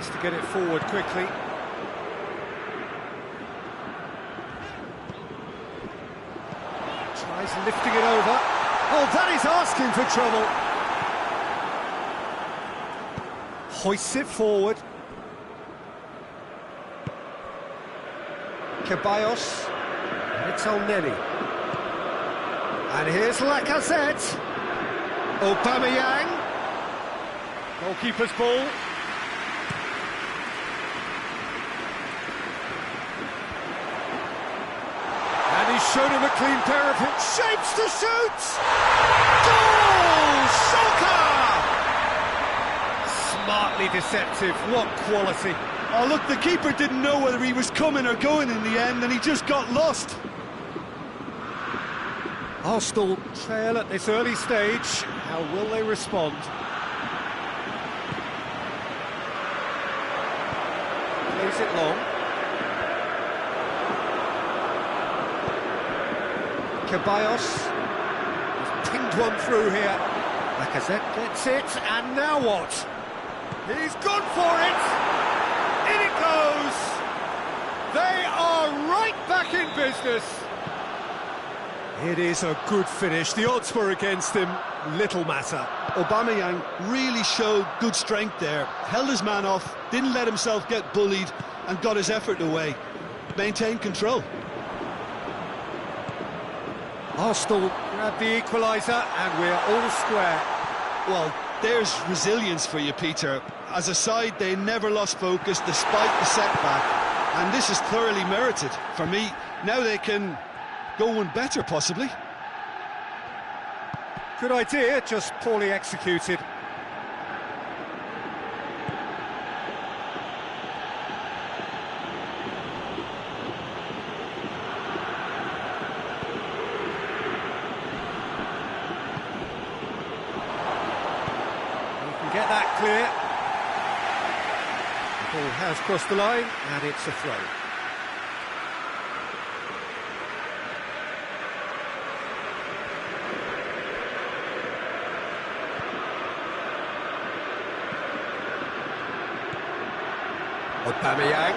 Tries to get it forward quickly. Tries lifting it over. Oh, that is asking for trouble. Hoists it forward. Ceballos. And it's Elneny. And here's Lacazette. Aubameyang. Goalkeeper's ball. And he's shown him a clean pair of hip shapes to shoot! Goal! Soccer! Smartly deceptive, what quality. Oh look, the keeper didn't know whether he was coming or going in the end, and he just got lost. Arsenal trail at this early stage. How will they respond? Plays it long. Ceballos has pinged one through here. Lacazette gets it, and now what? He's gone for it! In it goes! They are right back in business! It is a good finish. The odds were against him. Little matter. Aubameyang really showed good strength there. Held his man off, didn't let himself get bullied, and got his effort away. Maintained control. Arsenal grab the equaliser, and we're all square. Well, there's resilience for you, Peter. As a side, they never lost focus despite the setback, and this is thoroughly merited. For me, now they can go one better, possibly. Good idea, just poorly executed. Get that clear. The ball has crossed the line, and it's a throw. Aubameyang.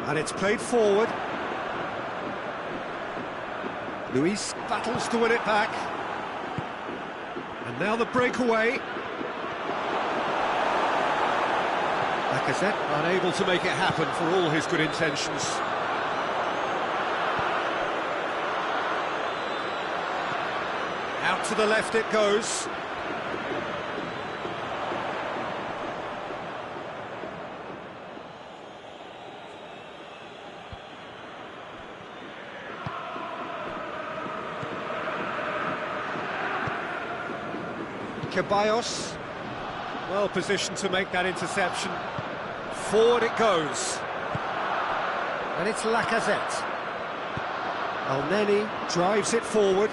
And it's played forward. Luis battles to win it back. And now the breakaway. Lacazette unable to make it happen for all his good intentions. Out to the left it goes. Ceballos, well positioned to make that interception. Forward it goes. And it's Lacazette. Elneny drives it forward.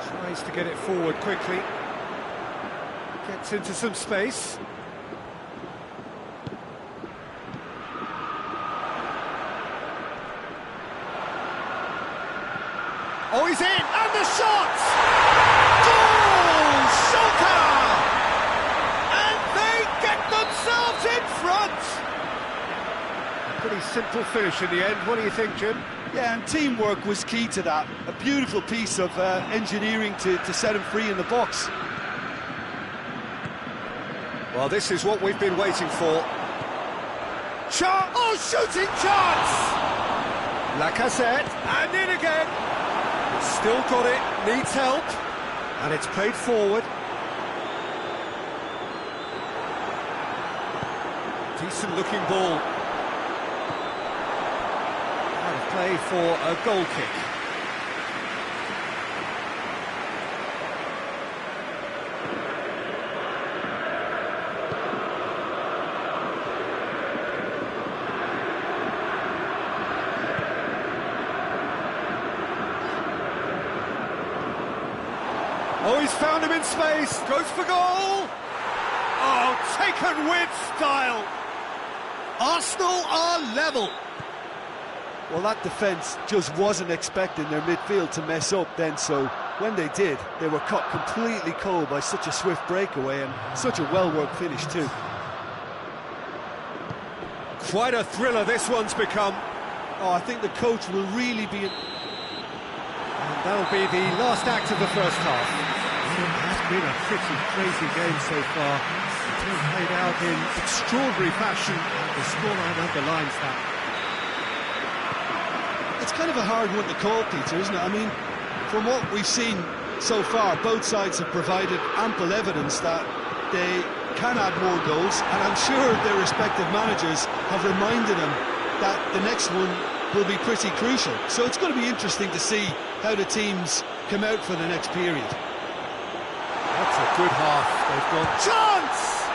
Tries to get it forward quickly. Gets into some space. Oh, he's in, and the shot! Goal! Soccer! And they get themselves in front! A pretty simple finish in the end, what do you think, Jim? Yeah, and teamwork was key to that. A beautiful piece of engineering to set him free in the box. Well, this is what we've been waiting for. Shot! Oh, shooting chance! Lacazette, and in again! Still got it, needs help, and it's played forward. Decent looking ball. Out of play for a goal kick. Oh, he's found him in space, goes for goal! Oh, taken with style! Arsenal are level! Well, that defence just wasn't expecting their midfield to mess up then, so when they did, they were caught completely cold by such a swift breakaway and such a well-worked finish too. Quite a thriller this one's become. Oh, I think the coach will really be... And that'll be the last act of the first half. It has been a pretty crazy game so far. It's been played out in extraordinary fashion, and the scoreline underlines that. It's kind of a hard one to call, Peter, isn't it? I mean, from what we've seen so far, both sides have provided ample evidence that they can add more goals, and I'm sure their respective managers have reminded them that the next one will be pretty crucial. So it's going to be interesting to see how the teams come out for the next period. That's a good half. They've gone chance!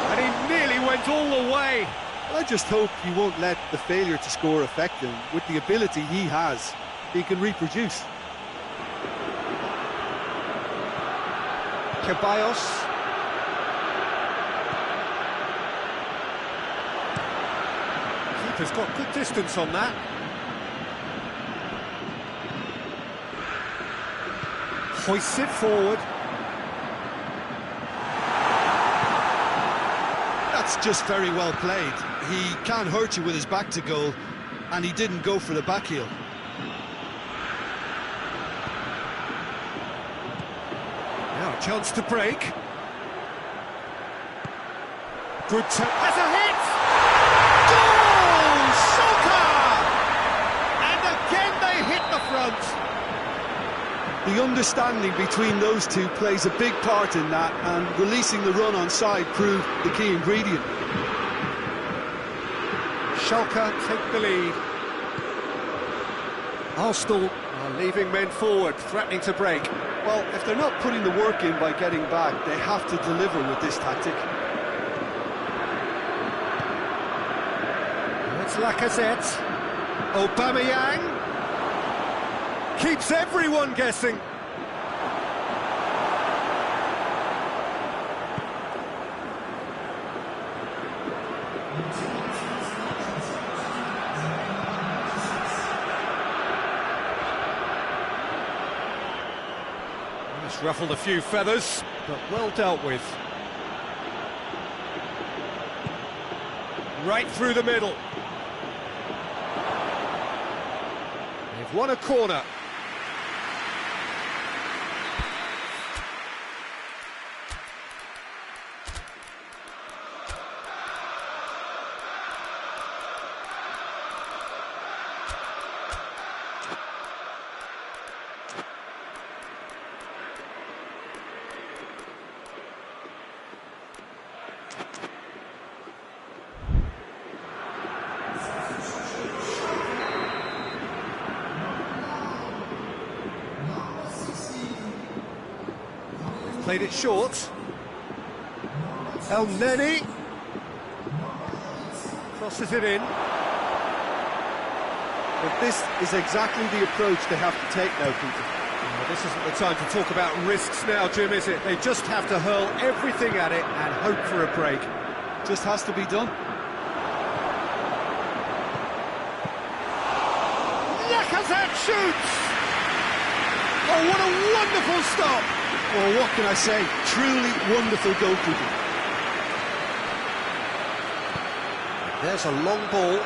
And he nearly went all the way. I just hope he won't let the failure to score affect him. With the ability he has, he can reproduce. Ceballos. Keeper's got good distance on that. Hoists it forward. That's just very well played. He can't hurt you with his back to goal, and he didn't go for the back heel. Now a chance to break. Good turn. Has a hit! Goal! Schalke! And again they hit the front. The understanding between those two plays a big part in that, and releasing the run on side proved the key ingredient. Schalke take the lead. Arsenal are leaving men forward, threatening to break. Well, if they're not putting the work in by getting back, they have to deliver with this tactic. It's Lacazette. Aubameyang. Keeps everyone guessing. It's ruffled a few feathers, but well dealt with. Right through the middle. They've won a corner. Played it short. El Neni crosses it in. But this is exactly the approach they have to take now, Peter. Well, this isn't the time to talk about risks now, Jim, is it? They just have to hurl everything at it and hope for a break. Just has to be done. Lacazette shoots! Oh, what a wonderful stop! Well, what can I say? Truly wonderful goalkeeping. There's a long ball.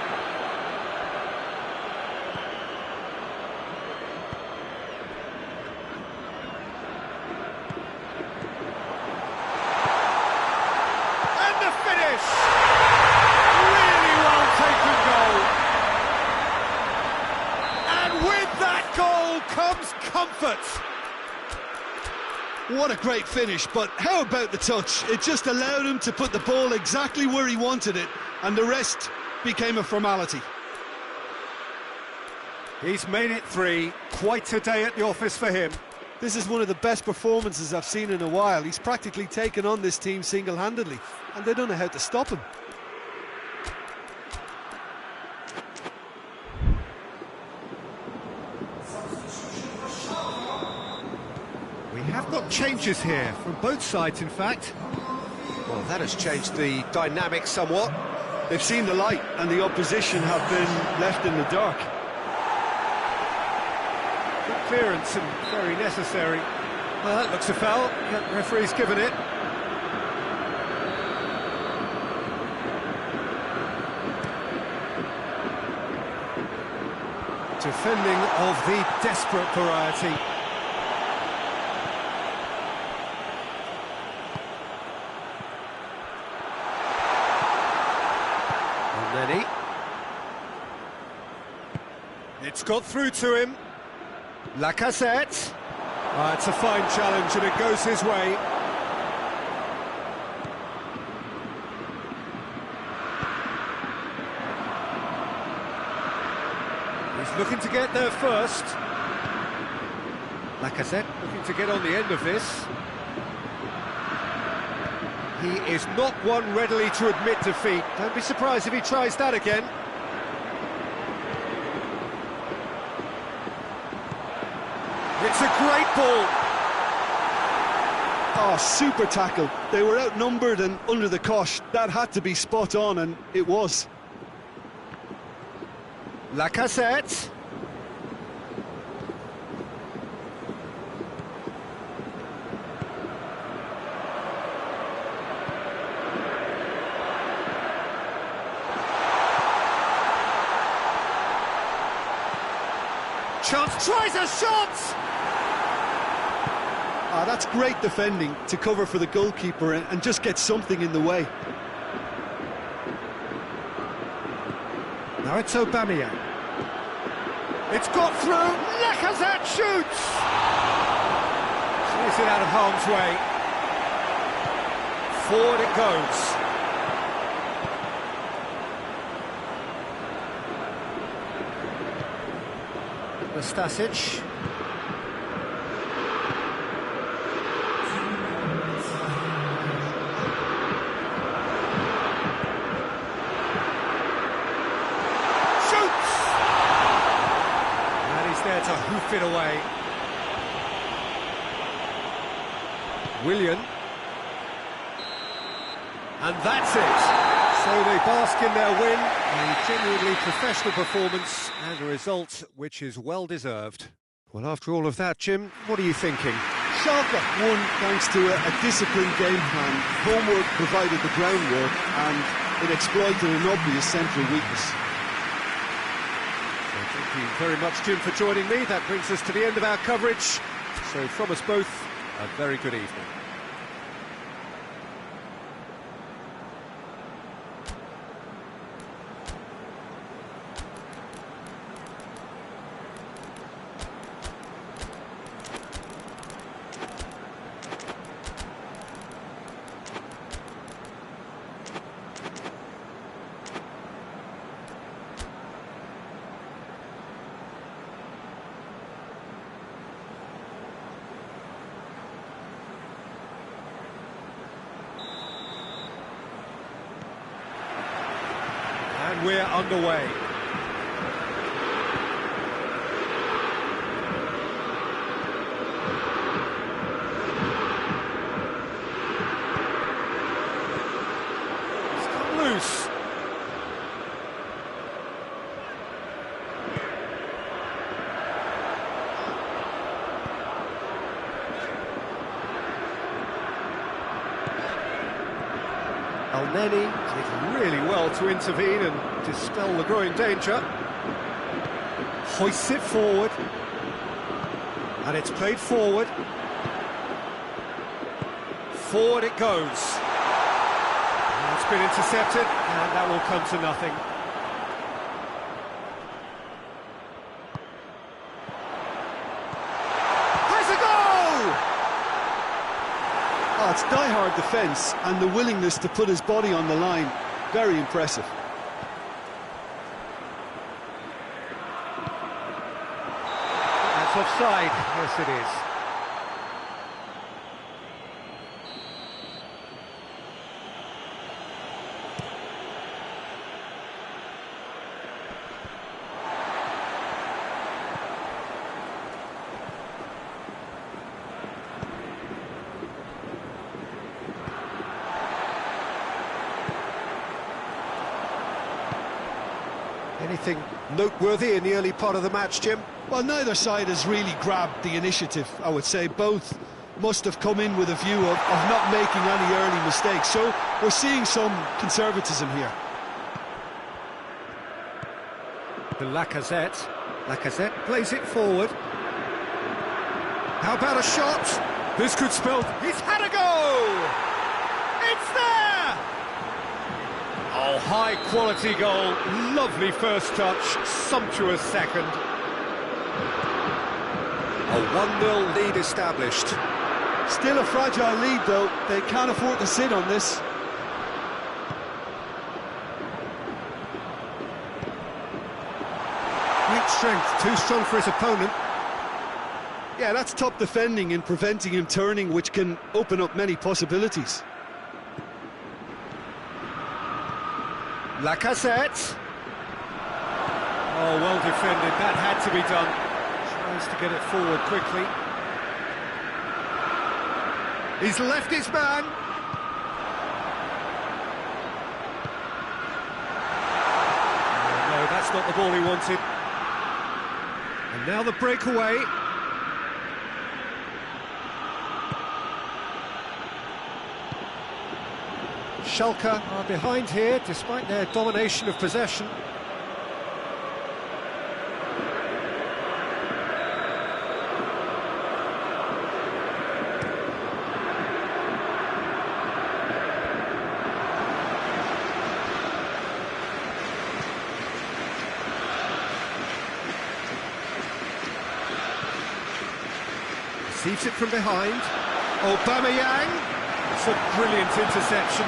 And the finish! Really well taken goal. And with that goal comes comfort. What a great finish, but how about the touch? It just allowed him to put the ball exactly where he wanted it, and the rest became a formality. He's made it 3. Quite a day at the office for him. This is one of the best performances I've seen in a while. He's practically taken on this team single-handedly, and they don't know how to stop him. We have got changes here, from both sides in fact. Well, that has changed the dynamic somewhat. They've seen the light and the opposition have been left in the dark. Good clearance and very necessary. Well, that looks a foul. Yeah, referee's given it. Defending of the desperate variety. And then it's got through to him. Lacazette. It's a fine challenge and it goes his way. He's looking to get there first. Lacazette looking to get on the end of this. He is not one readily to admit defeat. Don't be surprised if he tries that again. It's a great ball. Oh, super tackle. They were outnumbered and under the cosh. That had to be spot on, and it was. Lacazette. Chance, tries a shot! That's great defending to cover for the goalkeeper and just get something in the way. Now it's Aubameyang. It's got through, Lacazette shoots! Clears it out of harm's way. Forward it goes. Stasic. Shoots! And he's there to hoof it away. Willian. And that's it. So they bask in their win, a genuinely professional performance and a result which is well deserved. Well, after all of that, Jim, what are you thinking? Schalke won thanks to a disciplined game plan. Homework provided the groundwork and it exploited an obvious central weakness. So thank you very much, Jim, for joining me. That brings us to the end of our coverage. So from us both, a very good evening. And we're underway. It's come loose. Elneny did really well to intervene and dispel the growing danger. Hoists it forward. And it's played forward. Forward it goes. And it's been intercepted, and that will come to nothing. Has a goal! Oh, it's die-hard defence and the willingness to put his body on the line. Very impressive. That's offside. Yes, it is. Anything noteworthy in the early part of the match, Jim? Well, neither side has really grabbed the initiative, I would say. Both must have come in with a view of not making any early mistakes. So we're seeing some conservatism here. The Lacazette. Lacazette plays it forward. How about a shot? This could spell... He's had a go! It's there! Oh, high-quality goal. Lovely first touch, sumptuous second. A 1-0 lead established. Still a fragile lead, though. They can't afford to sit on this. Great strength, too strong for his opponent. Yeah, that's top defending and preventing him turning, which can open up many possibilities. Lacazette. Oh, well defended, that had to be done. Tries to get it forward quickly. He's left his man. Oh, no, that's not the ball he wanted. And now the breakaway. Schalke are behind here, despite their domination of possession. Receives it from behind. Aubameyang. It's a brilliant interception.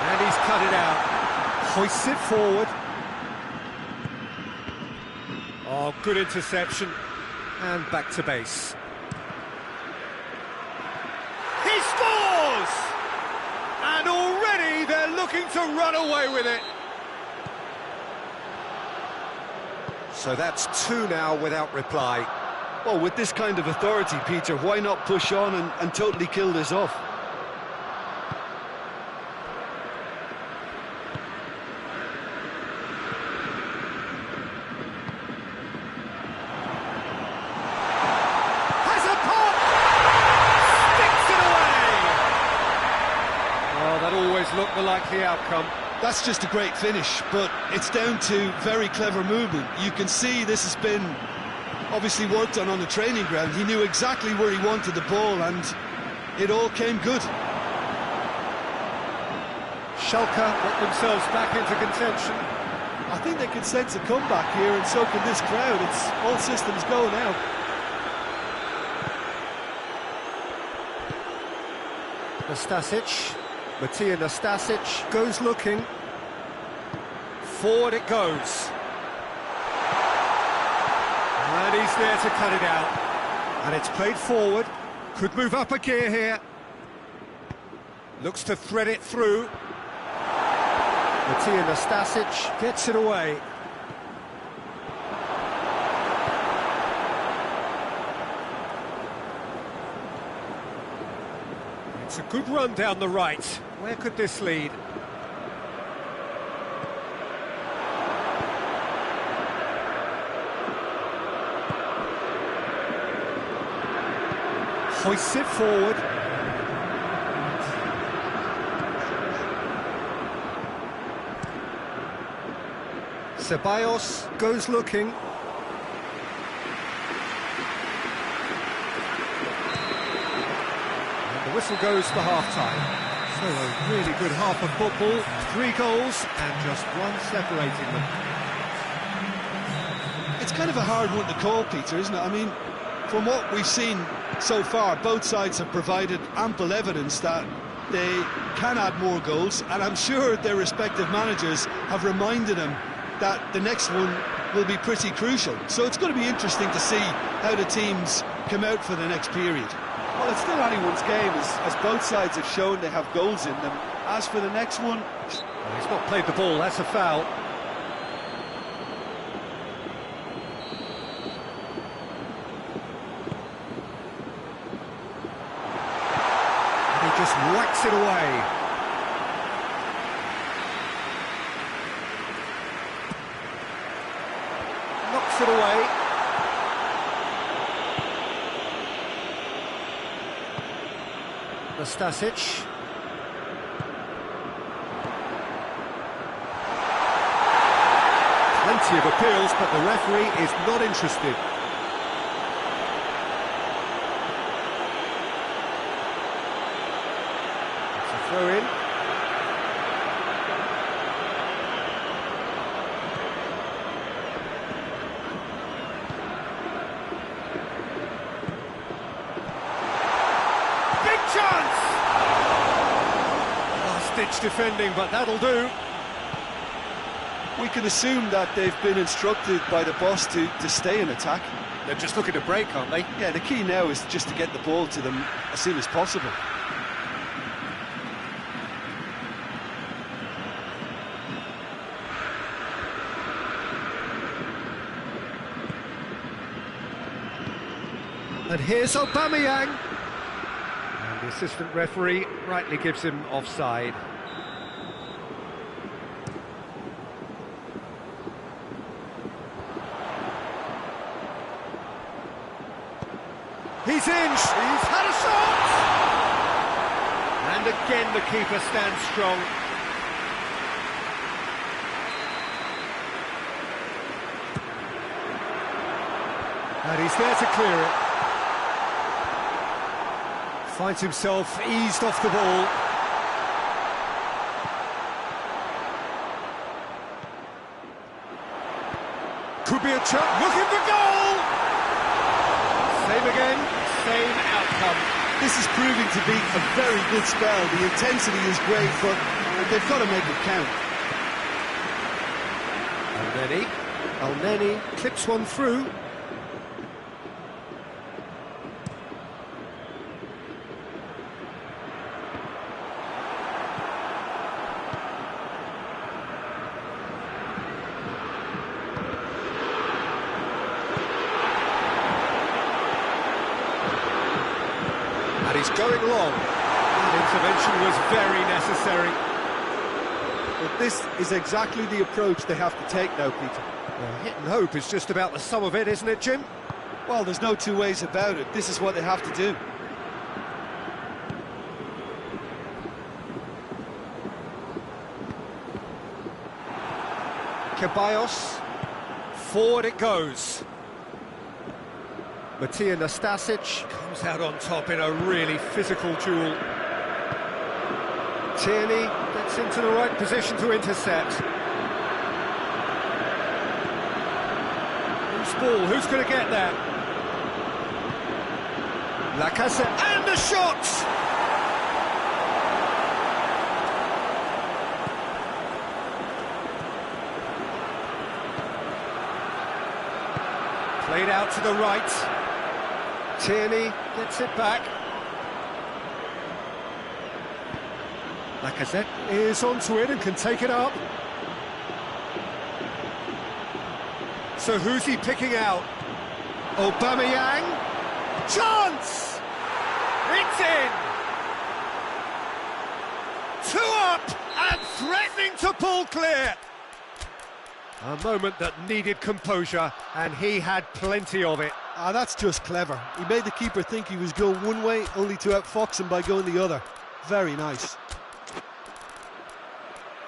And he's cut it out. Hoists it forward. Oh, good interception. And back to base. He scores! And already they're looking to run away with it. So that's 2 now without reply. Well, with this kind of authority, Peter, why not push on and totally kill this off? Has a pop! Sticks it away! Oh, that always looked the likely outcome. That's just a great finish, but it's down to very clever movement. You can see this has been obviously worked on the training ground. He knew exactly where he wanted the ball, and it all came good. Schalke got themselves back into contention. I think they can sense a comeback here, and so can this crowd. It's all systems go now. Nastasic. Matija Nastasic goes looking. Forward it goes. And he's there to cut it out. And it's played forward. Could move up a gear here. Looks to thread it through. Matija Nastasic gets it away. It's a good run down the right. Where could this lead? Hoists it forward. Ceballos goes looking. The whistle goes for half-time. So a really good half of football, 3 goals and just one separating them. It's kind of a hard one to call, Peter, isn't it? I mean, from what we've seen so far, both sides have provided ample evidence that they can add more goals, and I'm sure their respective managers have reminded them that the next one will be pretty crucial. So it's going to be interesting to see how the teams come out for the next period. Well, it's still anyone's game, as both sides have shown they have goals in them. As for the next one... Well, he's not played the ball, that's a foul. Just whacks it away. Knocks it away. Nastasic. Plenty of appeals, but the referee is not interested. It's a throw-in. Big chance! Last-ditch defending, but that'll do. We can assume that they've been instructed by the boss to stay in attack. They're just looking to break, aren't they? Yeah, the key now is just to get the ball to them as soon as possible. And here's Aubameyang. And the assistant referee rightly gives him offside. He's in, he's had a shot! And again the keeper stands strong. And he's there to clear it. Finds himself eased off the ball. Could be a chance, looking for goal! Same again, same outcome. This is proving to be a very good spell. The intensity is great, but they've got to make it count. Elneny clips one through. And he's going long. That intervention was very necessary. But this is exactly the approach they have to take now, Peter. Well, hit and hope is just about the sum of it, isn't it, Jim? Well, there's no two ways about it. This is what they have to do. Ceballos. Forward it goes. Matija Nastasic comes out on top in a really physical duel. Tierney gets into the right position to intercept. Who's ball? Who's going to get that? Lacazette and the shot! Played out to the right. Tierney gets it back. Lacazette is onto it and can take it up. So who's he picking out? Aubameyang. Chance! It's in! 2 up and threatening to pull clear. A moment that needed composure, and he had plenty of it. Ah, that's just clever. He made the keeper think he was going one way, only to outfox him by going the other. Very nice.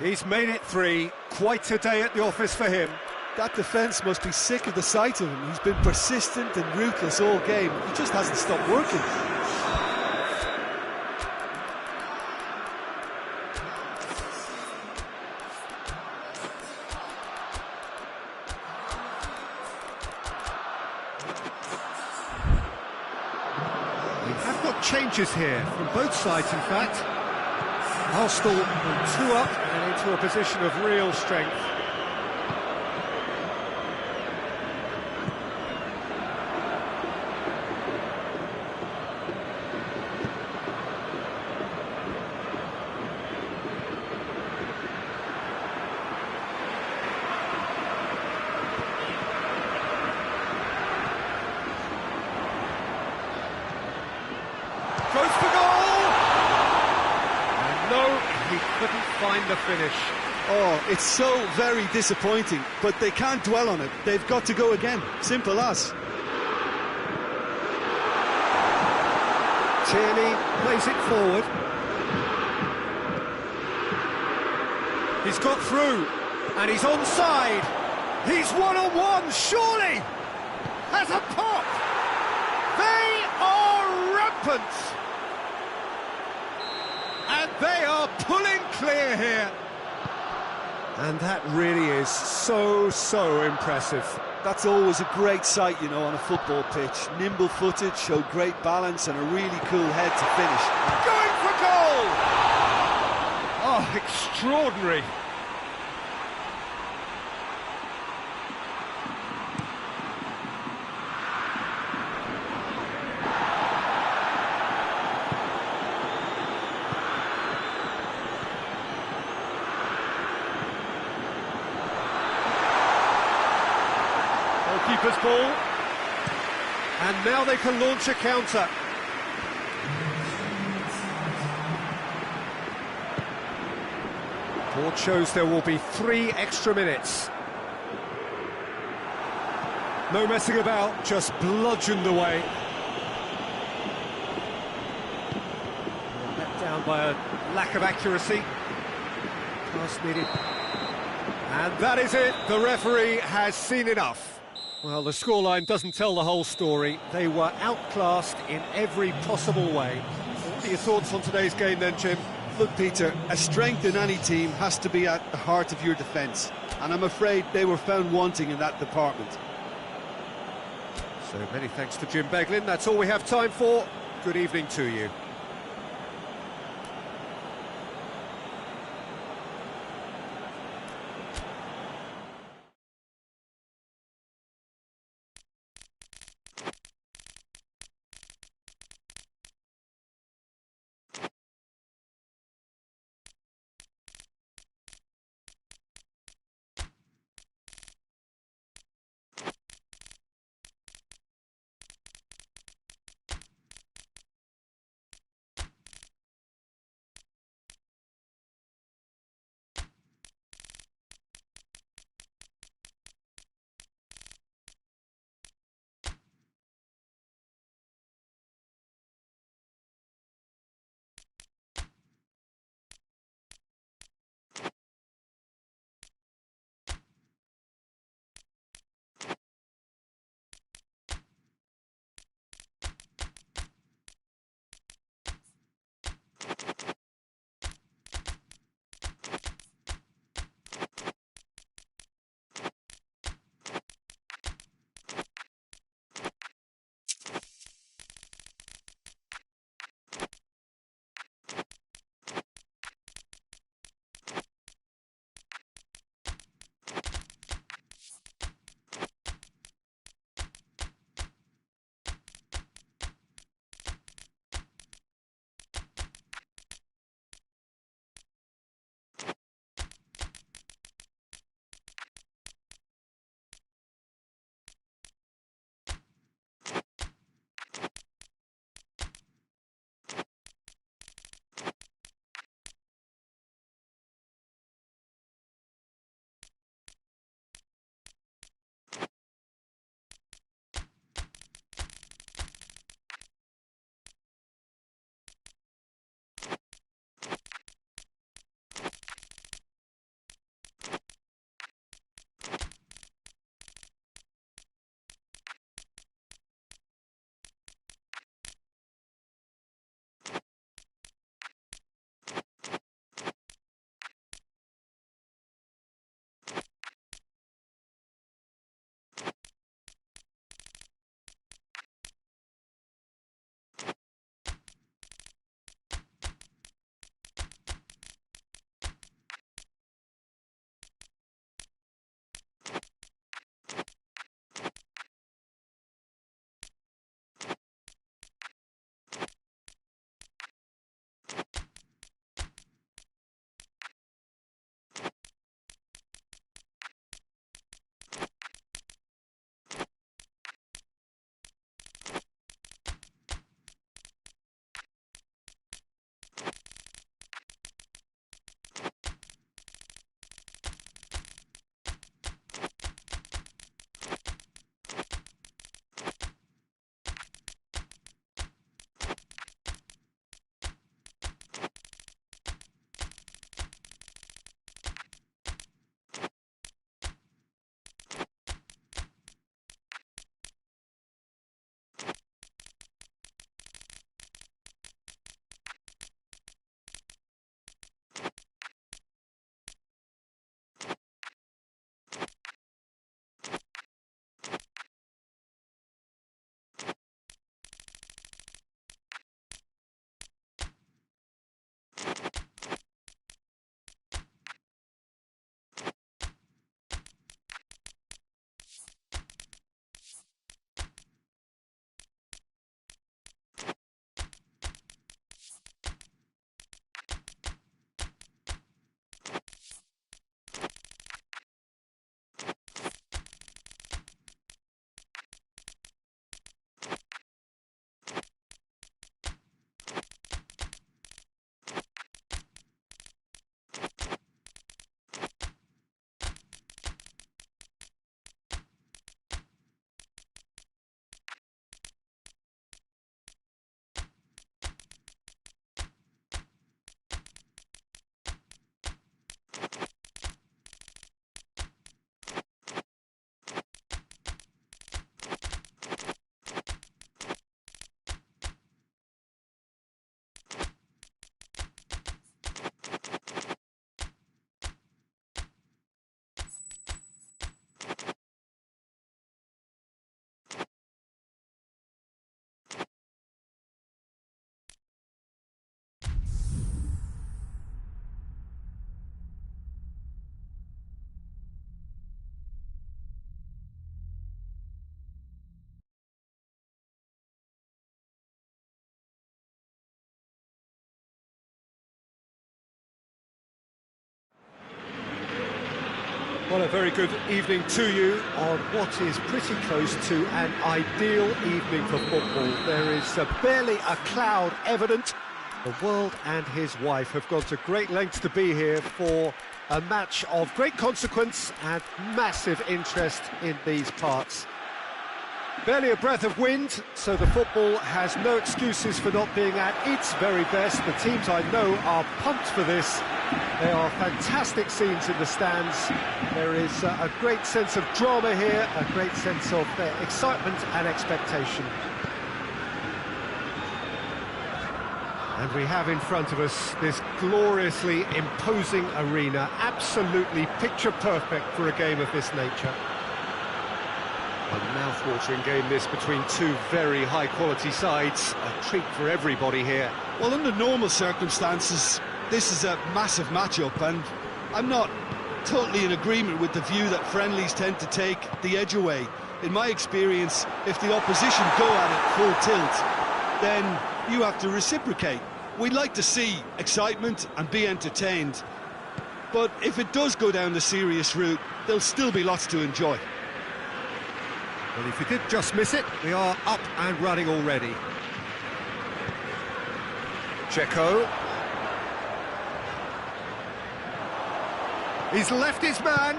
He's made it 3. Quite a day at the office for him. That defence must be sick of the sight of him. He's been persistent and ruthless all game. He just hasn't stopped working. We have got changes here from both sides, in fact. Arsenal 2 up and into a position of real strength. Goes for goal! couldn't find the finish. Oh, it's so very disappointing, but they can't dwell on it. They've got to go again. Simple as. Tierney plays it forward. He's got through, and he's onside. He's one-on-one, surely! Has a pop! They are rampant! And they are pulling clear here. And that really is so impressive. That's always a great sight, you know, on a football pitch. Nimble-footed, showed great balance and a really cool head to finish. Going for goal! Oh, extraordinary. Keeper's ball, and now they can launch a counter. Board shows there will be 3 extra minutes. No messing about, just bludgeoned away. Let down by a lack of accuracy. Pass needed. And that is it, the referee has seen enough. Well, the scoreline doesn't tell the whole story. They were outclassed in every possible way. What are your thoughts on today's game then, Jim? Look, Peter, a strength in any team has to be at the heart of your defence, and I'm afraid they were found wanting in that department. So many thanks to Jim Beglin. That's all we have time for. Good evening to you. Well, a very good evening to you on what is pretty close to an ideal evening for football. There is barely a cloud evident. The world and his wife have gone to great lengths to be here for a match of great consequence and massive interest in these parts. Barely a breath of wind, so the football has no excuses for not being at its very best. The teams I know are pumped for this. There are fantastic scenes in the stands. There is a great sense of drama here, a great sense of excitement and expectation. And we have in front of us this gloriously imposing arena, absolutely picture perfect for a game of this nature. A mouth-watering game this between two very high-quality sides. A treat for everybody here. Well, under normal circumstances, this is a massive matchup, and I'm not totally in agreement with the view that friendlies tend to take the edge away. In my experience, if the opposition go at it full tilt, then you have to reciprocate. We'd like to see excitement and be entertained, but if it does go down the serious route, there'll still be lots to enjoy. Well, if you did just miss it, we are up and running already. Checo. He's left his man.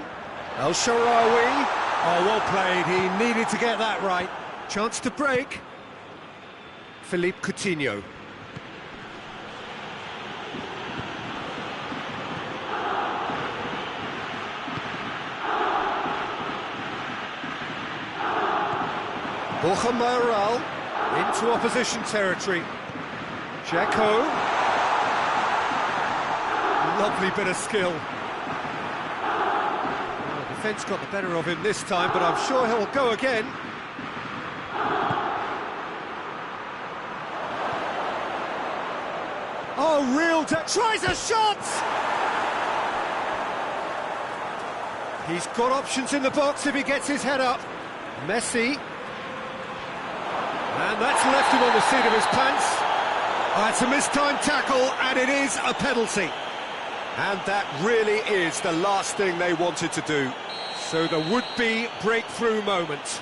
El Shaarawy. Oh, well played. He needed to get that right. Chance to break. Philippe Coutinho. Borja Mayoral into opposition territory. Checo. Lovely bit of skill. Well, the defence got the better of him this time, but I'm sure he'll go again. Oh, real tries a shot! He's got options in the box if he gets his head up. Messi. And that's left him on the seat of his pants. It's a mistimed tackle, and it is a penalty. And that really is the last thing they wanted to do. So the would-be breakthrough moment.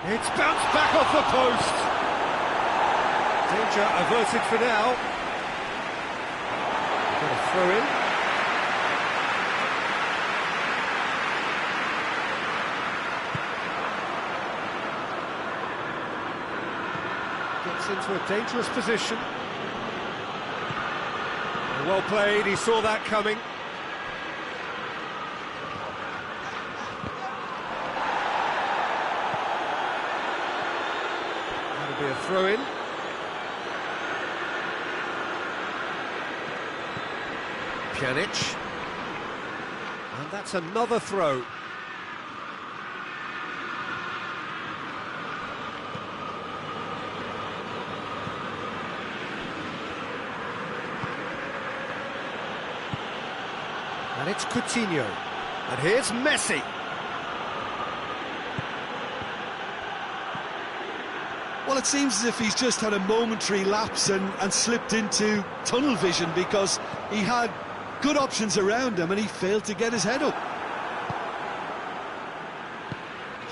It's bounced back off the post. Danger averted for now. Got a throw in. Gets into a dangerous position. Well played, he saw that coming. That'll be a throw in. Pjanic, and that's another throw. And it's Coutinho, and here's Messi. Well, it seems as if he's just had a momentary lapse and slipped into tunnel vision, because he had good options around him and he failed to get his head up.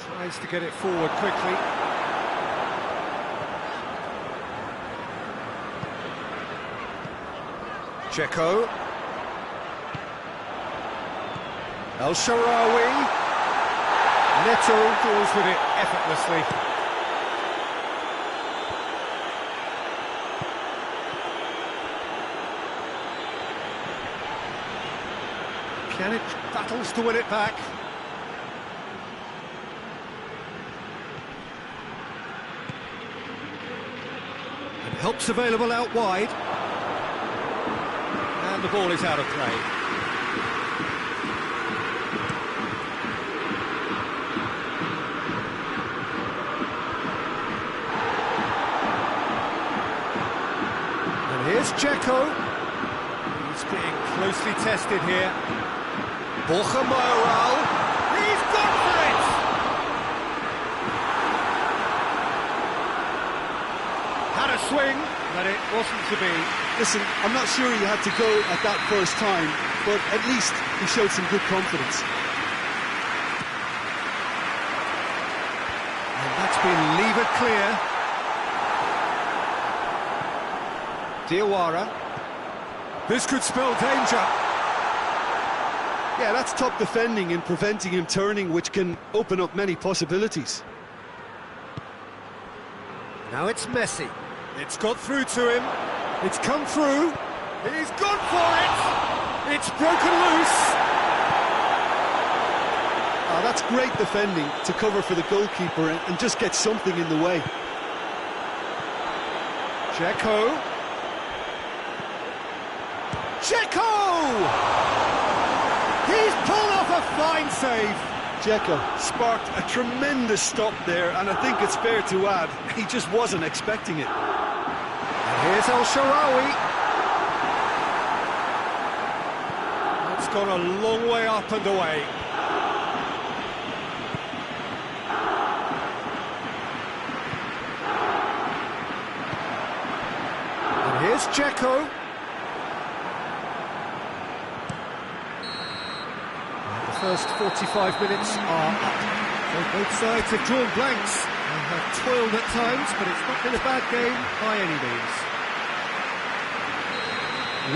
Tries to get it forward quickly. Checo. El Shaarawy. Neto deals with it effortlessly. Pjanic battles to win it back. And help's available out wide. And the ball is out of play. And here's Checo. He's being closely tested here. Borja Mayoral, he's gone for it! swing, but it wasn't to be. Listen, I'm not sure he had to go at that first time, but at least he showed some good confidence. And that's been levered clear. Diawara. This could spell danger. Yeah, that's top defending and preventing him turning, which can open up many possibilities. Now it's Messi. It's got through to him. It's come through. He's gone for it. It's broken loose. Oh, that's great defending to cover for the goalkeeper and just get something in the way. Dzeko. He's pulled off a fine save. Dzeko sparked a tremendous stop there, and I think it's fair to add, he just wasn't expecting it. And here's El Shaarawy. It's gone a long way up and away. And here's Dzeko. First 45 minutes are up. So both sides have drawn blanks and have toiled at times, but it's not been a bad game by any means.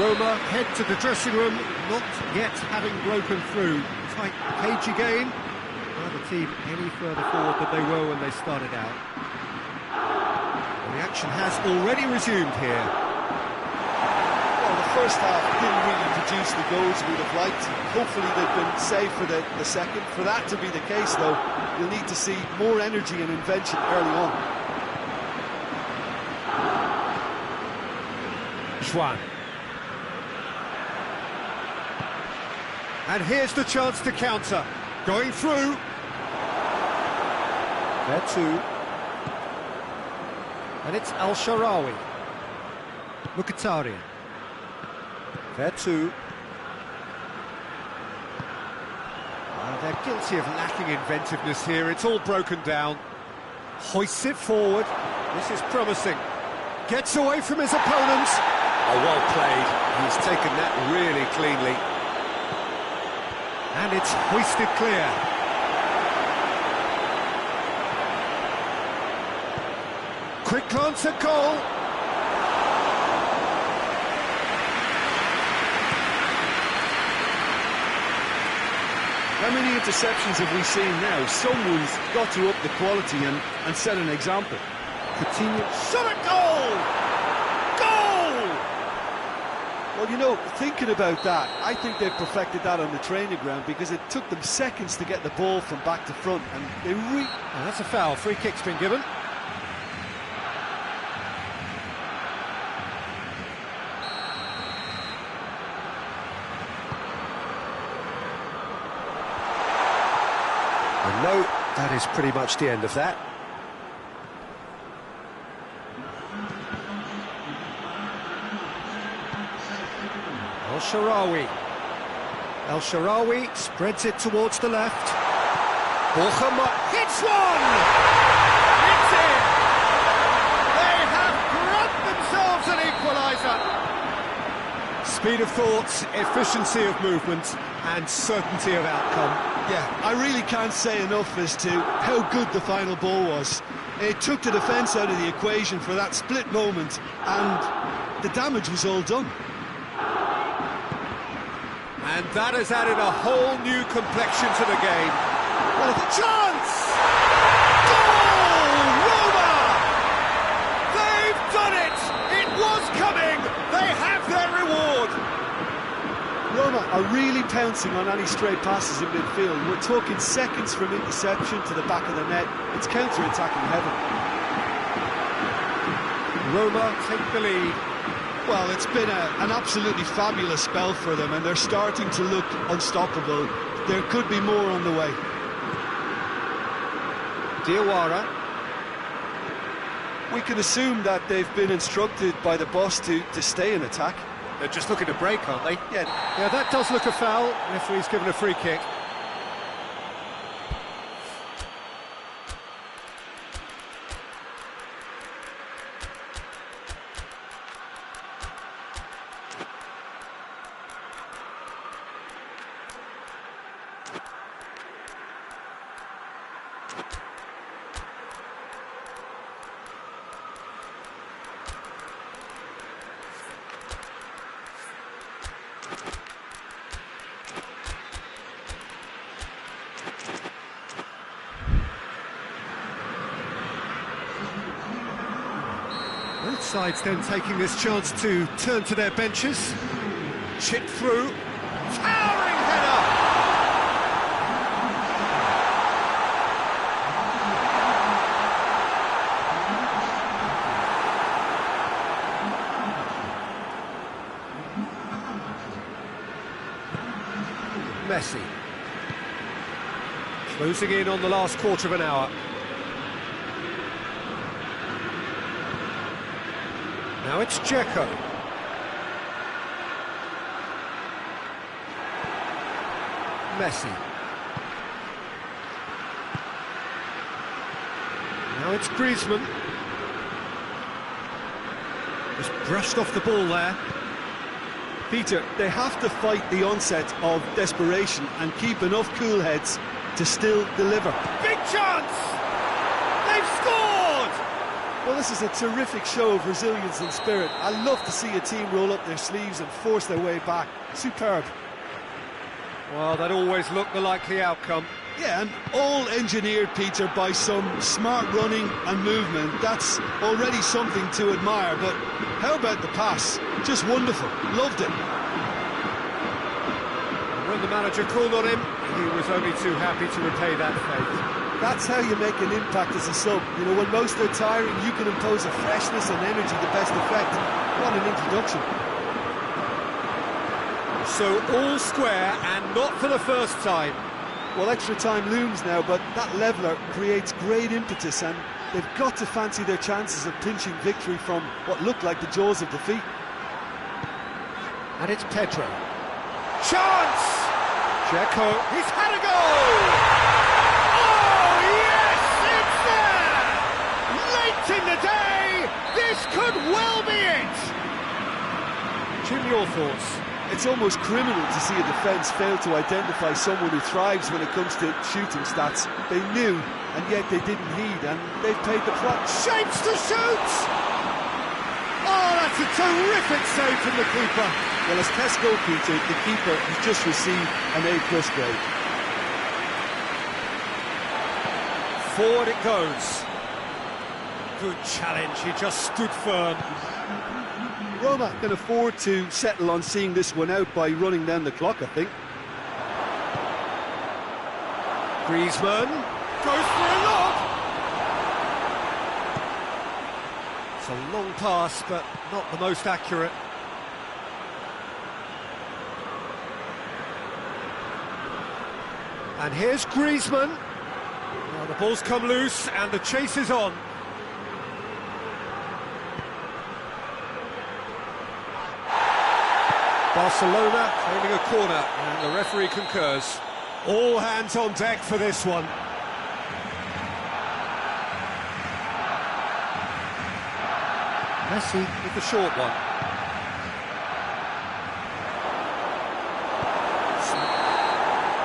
Roma head to the dressing room, not yet having broken through. Tight, cagey game. Neither team any further forward than they were when they started out. The action has already resumed here. Well, the first half didn't really produce the goals we'd have liked. Hopefully they've been saved for the second. For that to be the case, though, you'll need to see more energy and invention early on. Schwan. And here's the chance to counter. Going through. There too. And it's El Shaarawy. Mkhitaryan. There too. They're guilty of lacking inventiveness here. It's all broken down. Hoists it forward. This is promising. Gets away from his opponent. Oh, well played. He's taken that really cleanly. And it's hoisted clear. Quick glance at goal. How many interceptions have we seen now? Someone's got to up the quality and set an example. Coutinho. Shot at goal! Goal! Well, you know, thinking about that, I think they've perfected that on the training ground because it took them seconds to get the ball from back to front, and they And that's a foul. Free kick's been given. And no, that is pretty much the end of that. El Shaarawy. El Shaarawy spreads it towards the left. Borja hits one! It's in! They have grabbed themselves an equaliser! Speed of thought, efficiency of movement, and certainty of outcome. Yeah, I really can't say enough as to how good the final ball was. It took the defence out of the equation for that split moment, and the damage was all done. And that has added a whole new complexion to the game. What a chance! Goal! Roma! They've done it! It was coming! They have their reward! Roma are really pouncing on any stray passes in midfield. We're talking seconds from interception to the back of the net. It's counter-attacking heaven. Roma take the lead. Well, it's been an absolutely fabulous spell for them, and they're starting to look unstoppable. There could be more on the way. Diawara. We can assume that they've been instructed by the boss to stay in attack. They're just looking to break, aren't they? Yeah, that does look a foul. Referee's given a free kick. sides then taking this chance to turn to their benches. Chipped through. Towering header! Messi. Closing in on the last quarter of an hour. Now it's Dzeko. Messi. Now it's Griezmann. Just brushed off the ball there. Peter, they have to fight the onset of desperation and keep enough cool heads to still deliver. Big chance! They've scored! Well, this is a terrific show of resilience and spirit. I love to see a team roll up their sleeves and force their way back. Superb. Well, that always looked the likely outcome. Yeah, and all engineered, Peter, by some smart running and movement. That's already something to admire, but how about the pass? Just wonderful. Loved it. When the manager called on him, he was only too happy to repay that favour. That's how you make an impact as a sub. You know, when most are tiring, you can impose a freshness and energy to best effect. What an introduction. So all square, and not for the first time. Well, extra time looms now, but that leveller creates great impetus, and they've got to fancy their chances of pinching victory from what looked like the jaws of defeat. And it's Pedro. Chance! Dzeko, he's had a goal! Oh, yes, it's there! Late in the day, this could well be it! Jim, your thoughts? It's almost criminal to see a defence fail to identify someone who thrives when it comes to shooting stats. They knew, and yet they didn't heed, and they've paid the price. Shapes to shoot! Oh, that's a terrific save from the keeper. Well, as test goalkeeper, the keeper has just received an A+ grade. Forward it goes. Good challenge, he just stood firm. Roma can afford to settle on seeing this one out by running down the clock, I think. Griezmann goes for a look. It's a long pass, but not the most accurate. And here's Griezmann. Now the ball's come loose and the chase is on. Barcelona claiming a corner, and the referee concurs. All hands on deck for this one. Messi with the short one.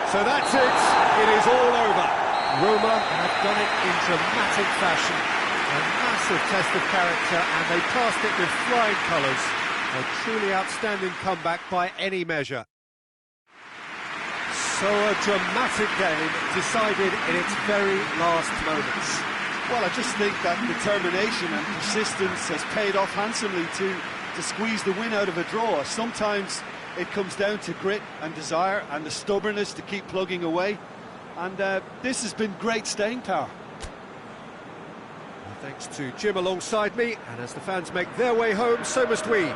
So that's it. It is all over. Roma have done it in dramatic fashion. A massive test of character, and they passed it with flying colours. A truly outstanding comeback by any measure. So a dramatic game decided in its very last moments. Well, I just think that determination and persistence has paid off handsomely to squeeze the win out of a draw. Sometimes it comes down to grit and desire and the stubbornness to keep plugging away. And this has been great staying power. Thanks to Jim alongside me, and as the fans make their way home, so must we.